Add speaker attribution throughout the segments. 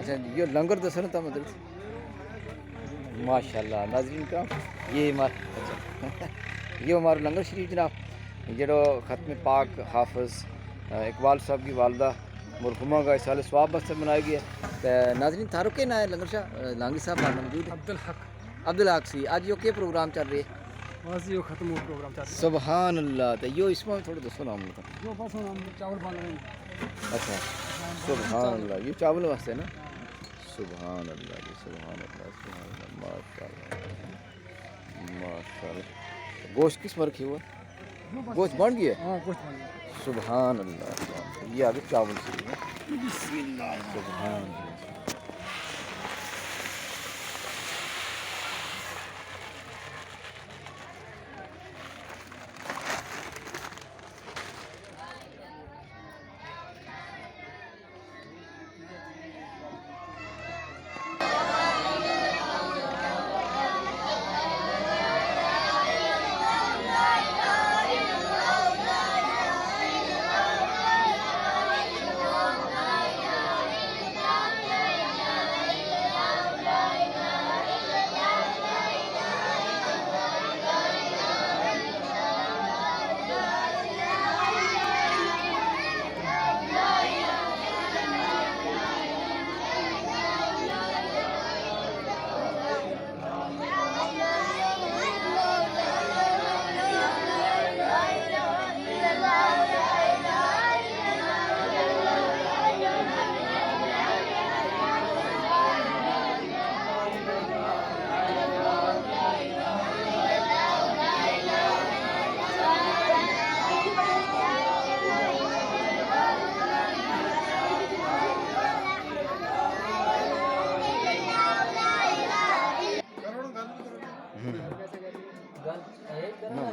Speaker 1: अच्छा ये लंगर दसो ना तो मतलब माशाल्लाह नाज़रीन का ये अच्छा ये हमारा लंगर शरीफ जनाब जो ख़त्म पाक हाफिज़ इकबाल साहब की वालदा मरहुमा का इस साल स्वाब बस्तर बनाया गया तो नाज़रीन थारो के ना है लंगर शाह लांगी साहब मारना मौजूद है अब्दुल हक सी आज यो के प्रोग्राम चल रहे
Speaker 2: बस यो खत्म हो प्रोग्राम चल
Speaker 1: सुभान अल्लाह तो यो इसमें थोड़ा दसो नाम मतलब
Speaker 2: यो बस हम चावल बन रहे हैं
Speaker 1: अच्छा सुभान अल्लाह ये चावल वास्ते ना सुभान अल्लाह जी सुभान अल्लाह माशाल्लाह माशाल्लाह गोश्त किस में रखी हुआ गोश्त बन गया
Speaker 2: हां गोश्त बन गया
Speaker 1: सुभान अल्लाह ये आगे चावल से बिस्मिल्लाह सुभान अल्लाह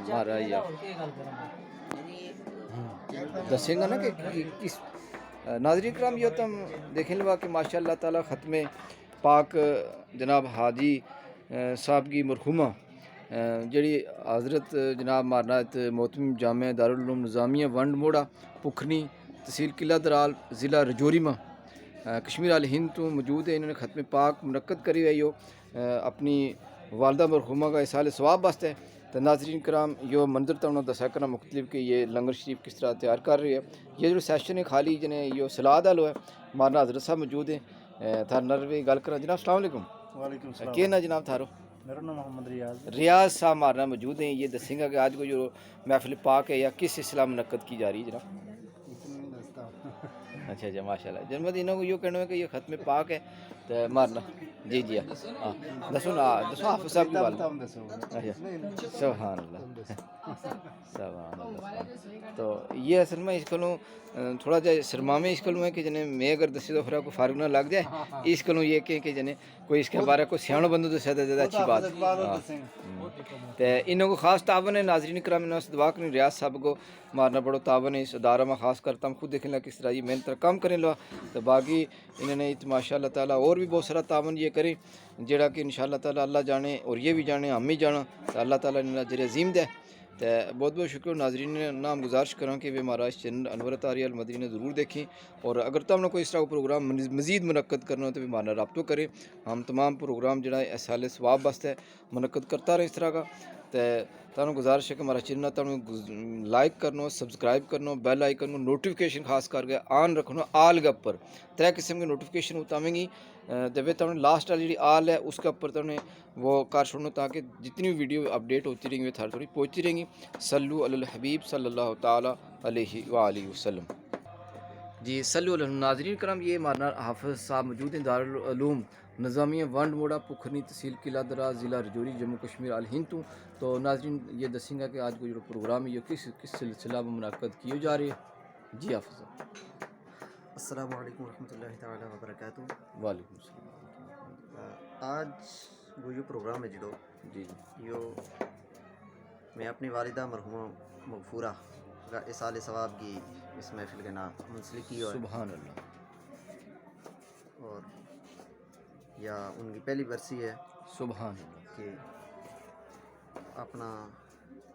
Speaker 1: मारा या दसेंगा ना कि किस नाज़रीन कराम ये तुम देखें लगा कि माशाअल्लाह ताला ख़त्म पाक जनाब हाजी साहब की मरहुमा जड़ी हज़रत जनाब मारनात मोहतम जामे दारुल उलूम निज़ामिया वंड मोड़ा पुखनी तहसील किला दराल ज़िला रजौरी में कश्मीर अल हिंद तो मौजूद है। इन्होंने ख़त्म पाक मुनक्कद करी हुई हो अपनी वालदा मरहुमा का इसाले सवाब वास्ते। तो नाज़रीन कराम यो मंजर तो उन्होंने दसा करना मुख्तलिफ कि ये लंगर शरीफ किस तरह तैयार कर रही है। ये जो सैशन है खाली जने यो सलाद आलो है मारना हज़रत साहब मौजूद है थार नरवे गल करा जनाब अस्सलाम वालेकुम।
Speaker 2: वालेकुम सलाम।
Speaker 1: के ना जनाब थारो?
Speaker 2: मेरा नाम मोहम्मद
Speaker 1: रियाज साहब मारना मौजूद हैं। ये दसेंगे कि आज को जो महफिल पाक है या किस इस्लाम मुनक्कद की जा रही है जनाब? अच्छा अच्छा माशाल्लाह जन्मत इन्हों को यो कहना है कि ये ख़त्म पाक है तो मारना जी जी हाँ दसो ना दसो हाफिज़ साहब की बात अच्छा सुभान अल्लाह सुभान अल्लाह। तो ये असल में इसको थोड़ा जा शर्मा में इसको है कि जने मैं अगर दसी तो फिर को फार्ग ना लग जाए इसको ये कि जने कोई इसके बारे को सियाणो बंदो तो ज़्यादा अच्छी बात तो इन्हों को ख़ास तावन है। नाज़रीन कराम इन्होंने से दुआ करें रियाज साहब को मारना बड़ो तावन है इस अदारा में ख़ास करता हूँ खुद देखें ला किस तरह ये मेहनत कम करें लो तो बाकी इन्होंने माशाअल्लाह ताला और भी बहुत सारा तावन ये करें जेड़ा कि इंशाअल्लाह ताला अल्लाह जाने और ये भी जाने हम ही जाना तो अल्लाह ताला ने अजर अजीम दे। तो बहुत बहुत शुक्र नाज़रीन ने नाम गुजारिश करूँ कि वे हमारा इस चैनल अनवर तारी अल मदनी ने ज़रूर देखें और अगर तो हमने कोई इस तरह का प्रोग्राम मज़ीद मुनक्कद करना हो तो भी हमारा रब्तो करें। हम तमाम प्रोग्राम जरा साल सवाब वास्ते मुनक्कद करता रहे इस तरह का तो तुहानू गुजारिश है कि हमारा चैनल तुहानू लाइक करनो, सब्सक्राइब करनो, बेल आइकन को नोटिफिकेशन खास करके ऑन रखनो आल के ऊपर। 3 किस्म की नोटिफिकेशन उतावेंगी तो वे तुहानू लास्ट वाली जी आल है उसके ऊपर तुमने वो कर छोड़ो ताकि जितनी भी वीडियो अपडेट होती रहेंगी वे थारे थोड़ी पहुँचती रहेंगी। सल्लु अलल हबीब सल्लल्लाहु ताला अलैहि व आलिहि वसल्लम। जी सल्लु अलैहि नाज़रीन करम, ये हमारा हाफिज़ साहब मौजूद हैं दारुल उलूम निज़ामिया वंड मोड़ा पुखनी तहसील किला दरा ज़िला रजौरी जम्मू कश्मीर अल हिंद तो। तो नाज़रीन ये दसेंगे कि आज को जो प्रोग्राम है ये किस सिलसिला में मुनक़्क़द किए जा रहे हैं। जी हाफिज़ साहब।
Speaker 3: अस्सलामु अलैकुम रहमतुल्लाहि तआला व बरकातहू।
Speaker 1: वालेकुम सलाम।
Speaker 3: आज वो जो प्रोग्राम है जो
Speaker 1: जी
Speaker 3: यो मैं अपनी वालिदा मरहुमा मगफूरा का इसाले सवाब की इस महफिल के नाम मुंसलिक की और
Speaker 1: सुभान अल्लाह।
Speaker 3: और या उनकी पहली बरसी है
Speaker 1: सुभान अल्लाह।
Speaker 3: कि अपना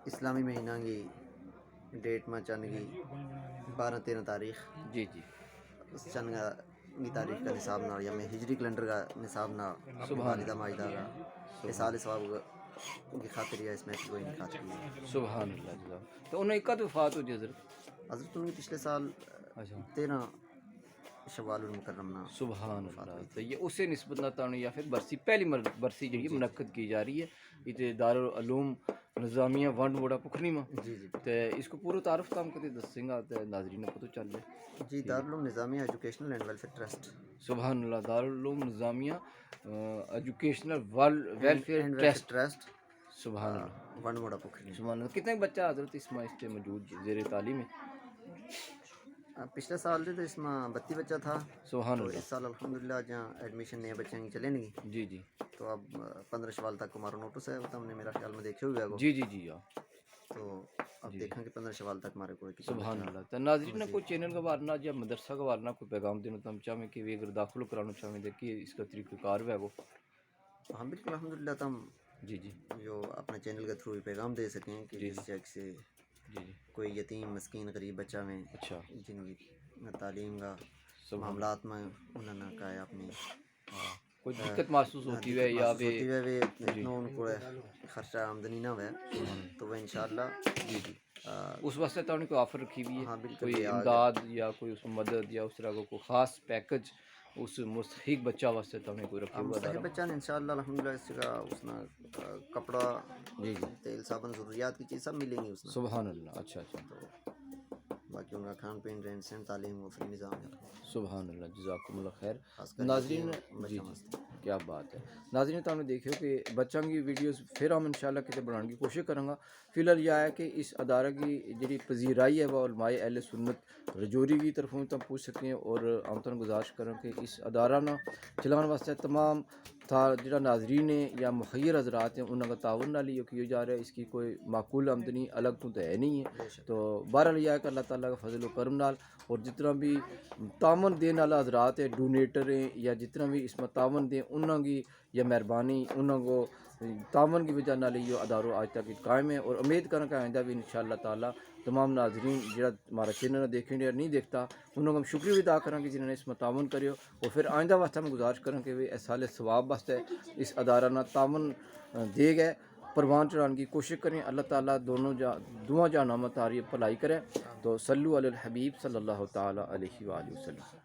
Speaker 3: इस्लामी महीना की डेट में चंद की 12-13 तारीख
Speaker 1: जी जी
Speaker 3: चंद की तारीख का निसाब ना या मैं हिजरी कैलेंडर का निसाब ना अपनी वालिदा माजिदा का इसाले सवाब की खातिर या इस महफिल को इनका की।
Speaker 1: सुभान अल्लाह जज़ा। तो उन्हें कद वफ़ात हुई हज़रत?
Speaker 3: हज़रत उनकी पिछले साल
Speaker 1: अच्छा
Speaker 3: 13 शव्वाल मुकर्रम ना।
Speaker 1: सुभान अल्लाह। तो ये उसे निस्बत ना तानु या फिर बरसी पहली बरसी जी मुनक़्क़द की जा रही है इते दारुल उलूम निज़ामिया वंड मोड़ा पुखनी में।
Speaker 3: जी जी
Speaker 1: तो इसको पूरा तारुफ काम करते दसेंगा तो नाज़रीन को तो चल जाए।
Speaker 3: जी Darul Uloom Nizamia educational and welfare trust.
Speaker 1: सुभान अल्लाह। Darul Uloom Nizamia educational welfare
Speaker 3: and
Speaker 1: trust.
Speaker 3: Trust
Speaker 1: सुभान अल्लाह।
Speaker 3: वंड मोड़ा पुखरी।
Speaker 1: सुभान अल्लाह। कितने बच्चा हज़रत इसमें इस टाइम मौजूद ज़ेर तालीम है?
Speaker 3: पिछले साल से तो इसमें 32 बच्चा था।
Speaker 1: सुभान
Speaker 3: तो
Speaker 1: अल्लाह।
Speaker 3: इस साल अल्हम्दुलिल्लाह जहाँ एडमिशन नए बच्चे की चले नहीं।
Speaker 1: जी जी
Speaker 3: तो अब 15 शवाल तक हमारा नोटिस है वो तो हमने मेरा ख्याल में देखे हुए है।
Speaker 1: जी जी जी यार।
Speaker 3: तो अब देखेंगे 15 शवाल तक हमारे को
Speaker 1: सुभान अल्लाह। तो नाज़रीन ने कोई चैनल का वारना या मदरसा का वारना कोई पैगाम देना तो हम चाहें कि वे अगर दाखिल कराना चाहें देखिए इसका तरीक़ाकार है वो।
Speaker 3: हाँ बिल्कुल अल्हम्दुलिल्लाह। तो हम
Speaker 1: जी जी
Speaker 3: जो अपने चैनल के थ्रू पैगाम दे सकें कि
Speaker 1: जी।
Speaker 3: जिस जगह से
Speaker 1: जी जी
Speaker 3: कोई यतीम मस्कीन गरीब बच्चा में
Speaker 1: अच्छा
Speaker 3: जिनकी तालीम का
Speaker 1: सुभान
Speaker 3: मामलात में उन्होंने कहा है अपनी
Speaker 1: हाँ कोई दिक्कत महसूस होती है या वे
Speaker 3: होती है वे इतना उनको खर्चा आमदनी ना हुआ तो वह इंशाअल्लाह
Speaker 1: जी जी उस वास्ते तो उन्हें कोई ऑफ़र रखी हुई है।
Speaker 3: हाँ, बिल्कुल
Speaker 1: कोई
Speaker 3: ये आ
Speaker 1: इमदाद या कोई उसमें मदद या उस तरह का कोई ख़ास पैकेज उस मुस्तहिक बच्चा वास्ते तो उन्हें कोई रखा हुआ
Speaker 3: मुस्तहिक
Speaker 1: है?
Speaker 3: बच्चा ने इंशाअल्लाह अल्हम्दुलिल्लाह इसका उसना कपड़ा
Speaker 1: जी जी
Speaker 3: तेल साबुन ज़रूरियात की चीज़ सब मिलेंगी उसमें।
Speaker 1: सुभान अल्लाह। अच्छा अच्छा
Speaker 3: तो बाकी उनका खान पीन रहन सहन तालीम वो फ्री निज़ाम है।
Speaker 1: सुभान अल्लाह जज़ाकुमुल्लाह खैर।
Speaker 3: खासकर
Speaker 1: नाज़रीन
Speaker 3: यतीम
Speaker 1: जी
Speaker 3: बच्चा
Speaker 1: जी
Speaker 3: मस्त।
Speaker 1: क्या बात है। नाज़रीन तुमने देखियो कि बच्चों की वीडियोस फिर हम इंशाल्लाह कितने बनाने की कोशिश करेंगे। फ़िलहाल यह है कि इस अदारे की जी पजीराई है वह उलमाए अहले सुन्नत रजौरी की तरफों तक पूछ सकें और हम तुम गुजारिश करें कि इस अदारा ना चलाने वास्ते तमाम था जो नाजरीन है या मुखैर हजरात हैं उन्होंने ताउन नाल ही किया जा रहा है। इसकी कोई माकूल आमदनी अलग तो है नहीं है। तो बहरहाल यह है कि अल्लाह ताला का फजल व करम नाल और जितना भी तावन देने वाला हजरात है डोनेटर हैं या जितना भी इसमें तावन दें उन्होंने या मेहरबानी उन्होंने तावन की वजह नाल ये अदारों आज तक कायम है और उम्मीद करें कि आइंदा भी इंशाअल्लाह ताला तमाम नाजरीन जो हमारा चैनल देखें या नहीं देखता उन्होंने हम शुक्रिया भी अदा करेंगे जिन्होंने इसमें तावन करो और फिर आइंदा वास्ते हम गुजारिश करें कि वे साले सवाब वास्ते इस अदारा ना तावन दे गए परवान चढ़ाने की कोशिश करें। अल्लाह ताला दुआ जहां में तारी भलाई करें। तो सल्लु अलल हबीब सल्लल्लाहु ताला अलैहि वसल्लम।